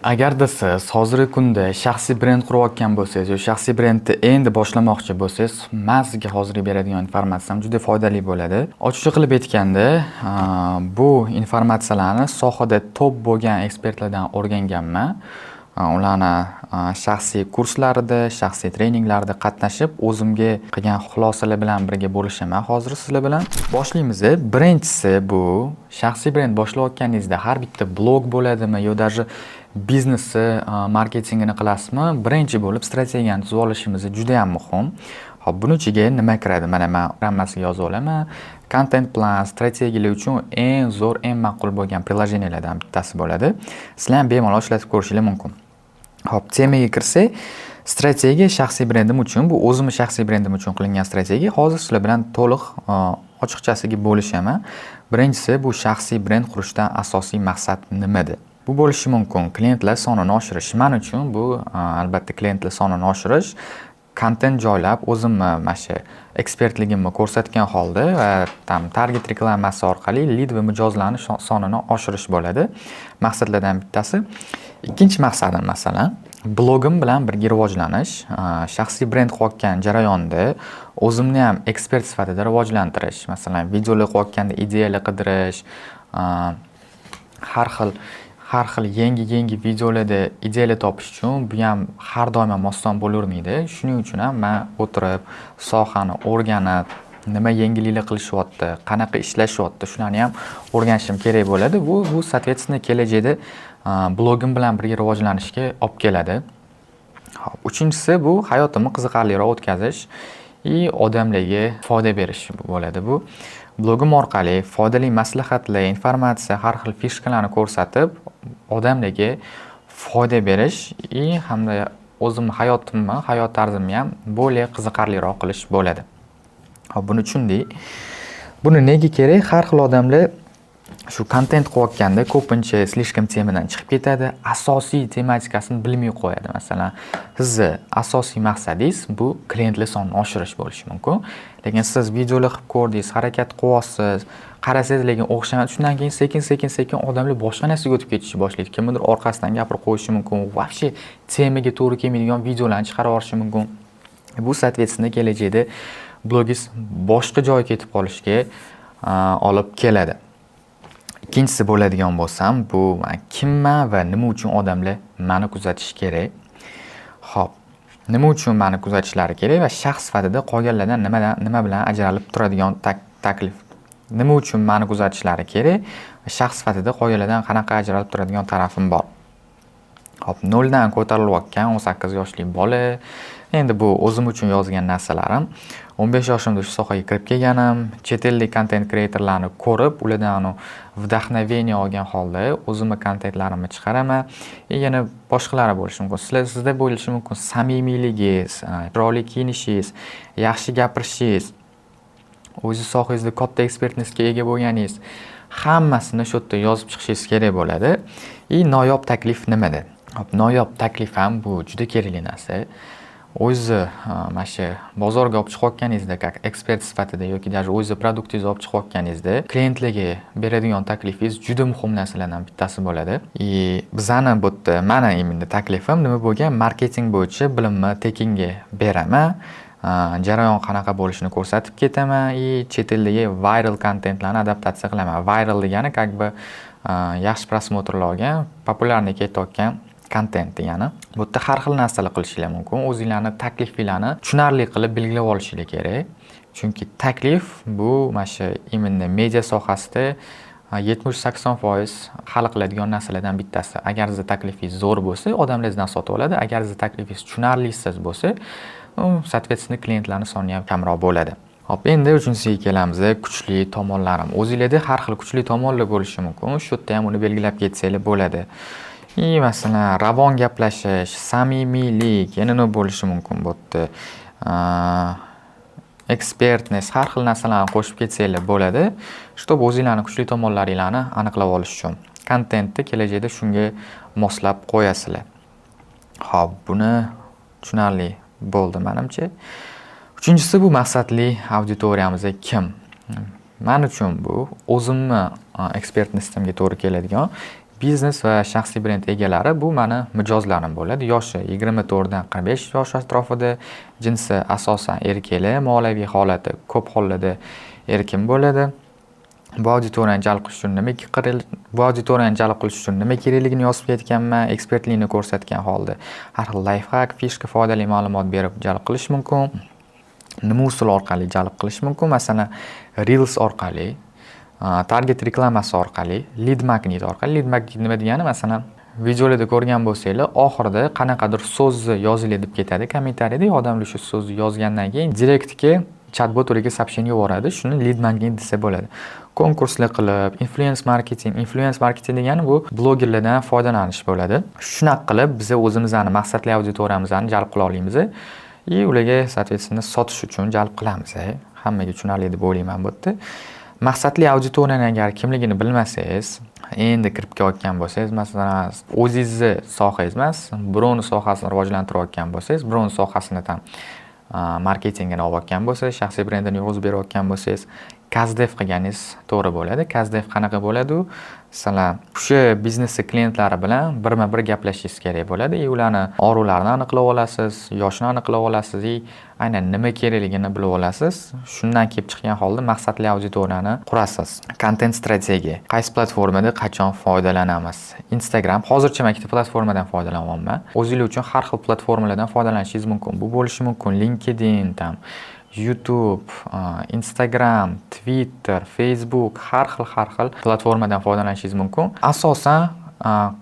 Agarda siz hozirgi kunda shaxsiy brend qurayotgan bo'lsangiz yoki shaxsiy brendni endi boshlamoqchi bo'lsangiz, men sizga hozir beradigan informatsiyam juda foydali bo'ladi. Ochiqcha qilib aytganda, bu informatsiyalarni sohada top bo'lgan ekspertlardan o'rganganman. Ularni shaxsiy kurslarida, shaxsiy treninglarda qatnashib, o'zimga qilgan xulosalar bilan birga bo'lishaman hozir sizlar bilan. Boshlaymiz. Birinchisi bu shaxsiy brend boshlayotganingizda har bitta blog bo'ladimi yo даже biznesni marketingini qilasizmi? Birinchi bo'lib strategiyani tuzib olishimiz juda ham muhim. Xo'p, buning ichiga nima kiradi? Mana men hammasiga yozib olaman. Content plan strategiyalar uchun eng zo'r, eng ma'qul bo'lgan prilojenelardan bittasi bo'ladi. Sizlar ham bemalol ishlatib ko'rishingiz mumkin. Xo'p, temaga kirsak, strategiya shaxsiy brendim uchun, bu o'zimning shaxsiy brendim uchun qilingan strategiya. Hozir sizlar bilan to'liq ochiqchasiga bo'lishaman. Birinchisi, bu shaxsiy brend qurishdan asosiy maqsad nimada? Bu bo'lishi mumkin klientlar sonini oshirish. Men uchun bu albatta klientlar sonini oshirish, kontent joylab o'zimni mana shu ekspertligimni ko'rsatgan holda va target reklamasi orqali lead va mijozlarning sonini oshirish bo'ladi. Maqsadlardan bittasi. Ikkinchi maqsadim masalan blogim bilan birga rivojlanish, shaxsiy brend qilayotgan jarayonda o'zimni ham ekspert sifatida rivojlantirish. Masalan, videolar qilayotganda ideyalar qidirish, har xil yangi videolarda ideyalar topish uchun bu ham har doim ham oson bo'lavermaydi. Shuning uchun ham men o'tirib, sohani o'rganib, nima yangiliklar qilishyapti, qanaqa ishlashyapti, shularni ham o'rganishim kerak bo'ladi. Bu soответственно kelajakda blogim bilan birga rivojlanishga olib keladi. Xo'p, uchinchisi bu hayotimni qiziqarliroq o'tkazish va odamlarga foyda berish bo'ladi. Bu blogim orqali foydali maslahatlar, informatsiya, har xil fishkalarni ko'rsatib, odamlarga foyda berish hamda o'zimning hayot tarzimni ham bo'lay qiziqarliroq qilish bo'ladi. Xo'p, buni tushundik. Buni nega kerak? Har xil odamlar shu kontent qilayotganda ko'pincha slishkam temadan chiqib ketadi, asosiy tematikasini bilmay qo'yadi. Masalan, sizni asosiy maqsadingiz bu klientlar sonini oshirish bo'lishi mumkin. Lekin siz videolar qilib ko'rdingiz, harakat qilyapsiz, qarasangiz lekin o'xshamaydi. Shundan keyin sekin odamlar boshqa narsaga o'tib ketishni boshlaydi. Kimdir orqasidan gapirib qo'yishi mumkin, vobshe temaga to'g'ri kelmaydigan videolarni chiqarib yuborishi mumkin. Bu soответственно kelajakda blogingiz boshqa joyga ketib qolishiga olib keladi. Ikkinchisi bo'ladigan bo'lsam, bu kimman va nima uchun odamlar meni kuzatish kerak? Xo'p, nima uchun meni kuzatishlari kerak va shaxs sifatida qolganlardan nima bilan ajralib turadigan taklif? Nima uchun meni kuzatishlari kerak va shaxs sifatida qolganlardan qanaqa ajralib turadigan tarafim bor? Xo'p, 0 dan ko'tarilayotgan 18 yoshli bola. Endi bu o'zim uchun yozgan narsalarim. 15 yoshimda shu sohaga kirib kelganim, chet ellik content creatorlarni ko'rib, ulardan vdохновение olgan holda o'zimning kontentlarimni chiqaraman. Yana boshqalari bo'lishi mumkin. Sizda bo'lishi mumkin samimiyligingiz, chiroyli kiyinishingiz, yaxshi gapirishingiz, o'zi sohangizda katta ekspertlikka ega bo'lganingiz, hammasini shu yerda yozib chiqishingiz kerak bo'ladi. Noyob taklif nimada? Hop, noyob taklif ham bu juda kerakli narsa. O'zi mana shu bozorga olib chiqayotganingizda ekspert sifatida yoki даже o'zi produktingizni olib chiqayotganingizda klientlarga beradigan taklifingiz juda muhim narsalardan bittasi bo'ladi. Bizani bu yerda mana endi taklifim nima bo'lgan? Marketing bo'yicha bilimni tekinga beraman. Jarayon qanaqa bo'lishini ko'rsatib ketaman chet eldagi viral kontentlarni adaptatsiya qilaman. Viral degani yaxshi prosmotrlar olgan, populyarlikka yetayotgan kontent degani. Bu yerda har xil narsalar qilishinglar mumkin. O'zingizlarning taklifinglarni tushunarli qilib belgilab olishinglar kerak. Chunki taklif bu mana shu imенно media sohasida 70-80% hal qiladigan narsalardan bittasi. Agar siz taklifingiz zo'r bo'lsa, odamlar sizdan sotib oladi. Agar siz taklifingiz tushunarlisiz bo'lsa, soответственно klientlarning soni ham kamroq bo'ladi. Hop, endi uchinchisiga kelamiz. Kuchli tomonlarim. O'zingizlarda har xil kuchli tomonlar bo'lishi mumkin. Shu yerda ham uni belgilab ketsanglar bo'ladi. Masalan, ravon gaplashish, samimiylik, yana nima bo'lishi mumkin bu yerda. Ekspertness, har xil narsalarni qo'shib ketsanglar bo'ladi. Shtob o'zingizlarning kuchli tomonlaringizni aniqlab olish uchun kontentni kelajakda shunga moslab qo'yasizlar. Xo'p, buni tushunarli bo'ldi menimcha. Uchinchisi bu maqsadli auditoriyamiz kim? Men uchun bu o'zimni ekspertni sistemga to'g'ri keladigan Biznes va shaxsiy brend egalari bu mani mijozlarim bo'ladi. Yoshi 24 dan 45 yosh atrofida, jinsi asosan erkaklar, moliyaviy holati ko'p hollarda erkin bo'ladi. Bu auditoriyani jalb qilish uchun nima kerakligini yozib ketganman, ekspertlikni ko'rsatgan holda har xil lifehack, fishka, foydali ma'lumot berib jalb qilish mumkin. Nima usul orqali jalb qilish mumkin? Masalan, Reels orqali, target reklamasi orqali, lead magnet orqali. Lead magnet nima degani? Masalan, videolarda ko'rgan bo'lsanglar, oxirida qanaqadir so'zni yoziladi deb ketadi kommentariyada. Odamlar shu so'zni yozgandan keyin direktga chatbot-ga сообщение yuboradi. Shuni lead magnet desa bo'ladi. Konkurslar qilib, influence marketing degani bu blogerlardan foydalanish bo'ladi. Shunaqa qilib biz o'zimizning maqsadli auditoriyamizni jalb qila olamiz. Ularga soответственно sotish uchun jalb qilamiz. Hammaga tushunarli deb o'ylayman bu yerda. Maqsadli auditoriyani agar kimligini bilmasangiz, endi kirib kelayotgan bo'lsangiz, masalan, o'zingizni sohangiz emas, birovni sohasini rivojlantirayotgan bo'lsangiz, birovni sohasini ham marketingini olayotgan bo'lsangiz, shaxsiy brendini yurg'izib berayotgan bo'lsangiz, KazDev qilganingiz to'g'ri bo'ladi. KazDev qanaqa bo'ladi? Masalan, o'sha biznesning klientlari bilan birma-bir gaplashishingiz kerak bo'ladi. Ularni orzularini aniqlab olasiz, yoshini aniqlab olasiz, aynan nima kerakligini bilib olasiz. Shundan kelib chiqqan holda maqsadli auditoriyani qurasiz. Content strategiya. Qaysi platformada qachon foydalanamiz? Instagram. Hozircha men ikkita platformadan foydalanyapman. O'zingiz uchun har xil platformalardan foydalanishingiz mumkin. Bu bo'lishi mumkin LinkedIn, YouTube, Instagram, Twitter, Facebook, har xil platformadan foydalanishingiz mumkin. Asosan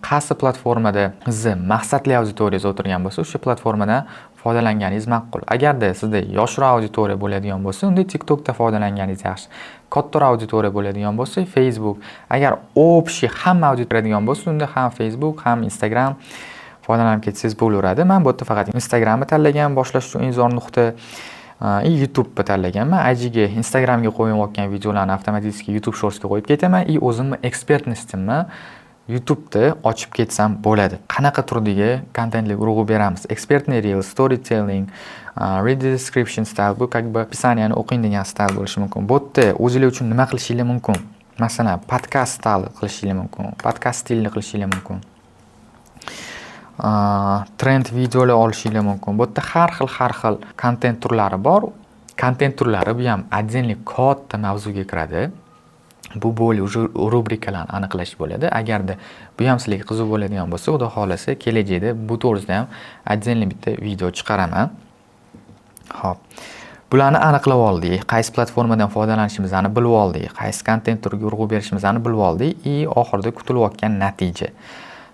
qaysi platformada sizni maqsadli auditoriyangiz o'tirgan bo'lsa, o'sha platformadan foydalanganingiz ma'qul. Agarda sizda yoshroq auditoriya bo'ladigan bo'lsa, unda TikTokda foydalanganingiz yaxshi. Kattaroq auditoriya bo'ladigan bo'lsa, Facebook. Agar общий hamma auditoriya bo'lsa, unda ham Facebook, ham Instagram foydalanib ketsangiz bo'laveradi. Men bu yerda faqat Instagramni tanlagan, boshlash uchun eng zo'r nuqta. YouTube'ni tanlaganman. IGga, Instagramga qo'yayotgan videolarni avtomatik YouTube Shortsga qo'yib ketaman. O'zimni ekspertni sistemni YouTube'da ochib ketsam bo'ladi. Qanaqa turdagi kontentlarga urg'u beramiz? Ekspertni reel, storytelling, read the description style, bu как бы описаниеni o'qing degan stil bo'lishi mumkin. Bu yerda o'zingizlar uchun nima qilishingiz mumkin? Masalan, podkast stil qilishingiz mumkin. Podkast stilini qilishingiz mumkin. Trend videolar olishingiz mumkin. Bu yerda har xil kontent turlari bor. Kontent turlari bu ham отдельный katta mavzuga kiradi. Bu bo'li rubrikalarni aniqlash bo'ladi. Agarda bu ham sizlarga qiziq bo'ladigan bo'lsa, xudo xolasa kelajakda bu to'g'risida ham отдельный bitta video chiqaraman. Xo'p. Bularni aniqlab oldik. Qaysi platformadan foydalanishimizni bilib oldik. Qaysi kontent turiga urg'u berishimizni bilib oldik. Oxirida kutilayotgan natija.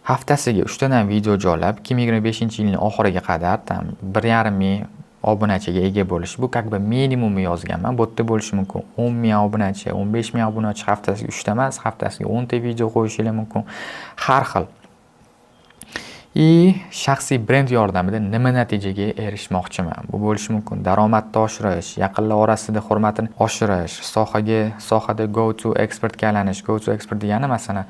Haftasiga 3 tadan video joylab 2025-yilning oxiriga qadar 1,5 ming obunachiga ega bo'lish. Bu как бы minimumni yozganman. Bu yerda bo'lishi mumkin 10 ming obunachi, 15 ming obunachi, haftasiga 3 ta emas, haftasiga 10 ta video qo'yishingiz mumkin. Har xil. Shaxsiy brend yordamida nima natijaga erishmoqchiman? Bu bo'lishi mumkin daromadni oshirish, yaqinlar orasida hurmatini oshirish, sohada go to expertga aylanish. Go to expert degani masalan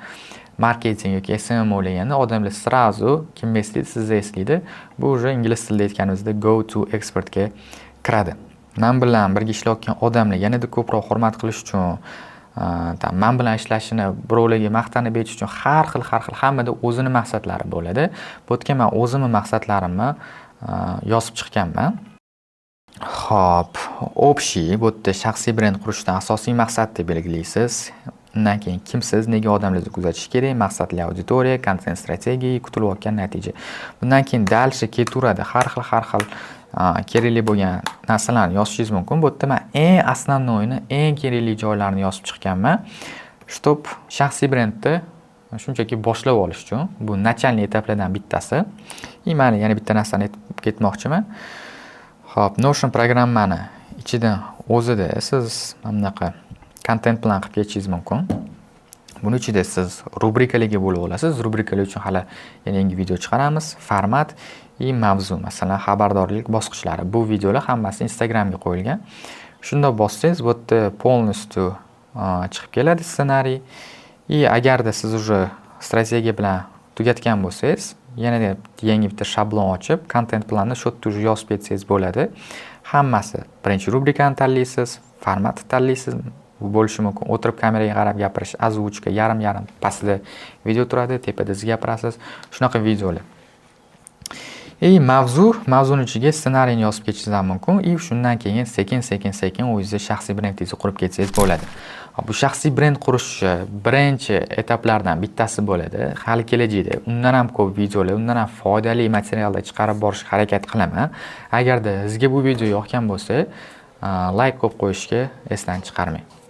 marketing yoki SEO o'ylaganda odamlar srazu kim eslaydi, sizni eslaydi. Bu уже ingliz tilida aytganimizda go to expertga kiradi. Men bilan birga ishlayotgan odamlar yanada ko'proq hurmat qilish uchun, men bilan ishlashini birovlarga maqtanib berish uchun har xil hammada o'zini maqsadlari bo'ladi. Bu yerga men o'zimni maqsadlarimni yozib chiqqanman. Xo'p, общий bu yerda shaxsiy brend qurishdan asosiy maqsad deb belgilaysiz. Undan keyin kimsiz, nega odamlarni kuzatish kerak, maqsadli auditoriya, content strategiya, kutilayotgan natija. Bundan keyin dalsha ketaveradi. Har xil kerakli bo'lgan narsalarni yozishingiz mumkin. Bu yerda men eng основnoyni, eng kerakli joylarini yozib chiqqanman. Stop shaxsiy brendni shunchaki boshlab olish uchun bu начальный etaplardan bittasi. Men yana bitta narsani aytib ketmoqchiman. Xo'p, Notion programmani ichidan o'zida siz bunaqa kontent plan qilib ketishingiz mumkin. Buning ichida siz rubrikalarga bo'lib olasiz. Rubrikalar uchun hali yangi video chiqaramiz. Format mavzu, masalan, xabardorlik bosqichlari. Bu videolar hammasi Instagramga qo'yilgan. Shunda bossangiz, bu yerda полностью chiqib keladi ssenariy. Agarda siz уже strategiya bilan tugatgan bo'lsangiz, yana yangi bitta shablon ochib, kontent planni shu yerda уже yozib ketsangiz bo'ladi. Hammasi birinchi rubrikani tanlaysiz, formatni tanlaysiz, bo'lishi mumkin. O'tirib kameraga qarab gapirish, ozvuchka yarim pastda video turadi, tepada siz gapirasiz. Shunaqa videolar. Mavzuni ichiga ssenariyni yozib ketishingiz ham mumkin. Shundan keyin sekin o'zingizni shaxsiy brendingizni qurib ketsangiz bo'ladi. Bu shaxsiy brend qurish birinchi etaplardan bittasi bo'ladi. Hali kelajakda undan ham ko'p videolar, undan ham foydali materiallar chiqarib borishga harakat qilaman. Agarda sizga bu video yoqgan bo'lsa, like qo'yib qo'yishga esdan chiqarmang.